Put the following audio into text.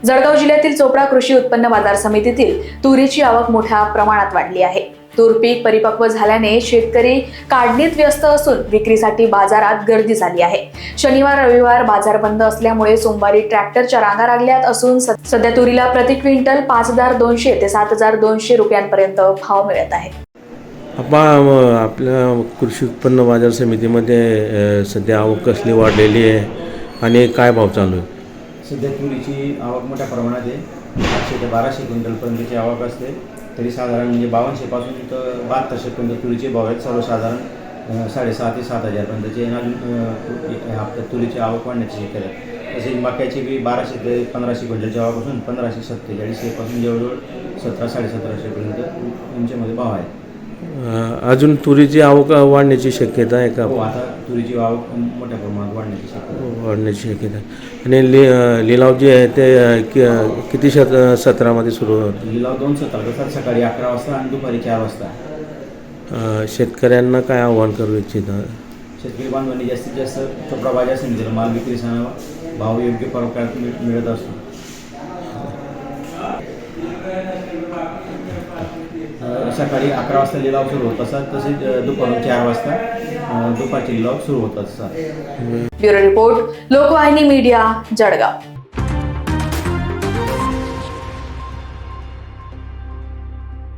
जळगाव जिल्ह्यातील चोपडा कृषी उत्पन्न बाजार समितीतील तुरीची आवक मोठ्या प्रमाणात वाढली आहे। तूर पीक परिपक्व झाल्याने शेतकरी काढणीत व्यस्त असून विक्रीसाठी बाजारात गर्दी झाली आहे। शनिवार रविवार बाजार बंद असल्यामुळे सोमवारी ट्रॅक्टरच्या रांगा लागल्यात असून सध्या तुरीला प्रति क्विंटल 5,200 ते 7,200 रुपयांपर्यंत भाव मिळत आहे। आपल्या कृषी उत्पन्न बाजार समितीमध्ये सध्या आवक कसली वाढलेली आहे आणि काय भाव चालू आहे? सध्या तुरीची आवक मोठ्या प्रमाणात आहे। 800 ते 1200 क्विंटलपर्यंतची आवक असते। तरी साधारण म्हणजे 5200 पासून तर 7200 पर्यंत तुरीचे भाव आहेत। सर्वसाधारण 6,500 ते 7,000 पर्यंतचे आपल्या तुरीची आवक वाढण्याची शक्यता आहे। तसेच मक्याची बी 1200 ते 1500 क्विंटलची आवक असून 1547 पासून जवळजवळ 1700-1750 पर्यंत यांच्यामध्ये भाव आहे। अजून तुरीची आवक वाढण्याची शक्यता आहे का? हो, आता तुरीची आवक मोठ्या प्रमाणात वाढण्याची शक्यता आणि लिलाव जे आहे ते किती सत्रामध्ये सुरू होतो? लिलाव 2 सत्र असतात, सकाळी 11 वाजता आणि दुपारी 4 वाजता। शेतकऱ्यांना काय आव्हान करू इच्छिता? शेतकरी बांधवांनी जास्तीत जास्त चोपडा बाजार समितीला माल विक्रीसाठी भाव योग्य प्रकारात मिळत असतो। सकाळी 11 वाजता लिलाव सुरू होत असतात, तसेच दुपारून 4 वाजता दुपारचे लिलाव सुरू होत असतात। Bureau report, Lokvahini media, Jalgaon.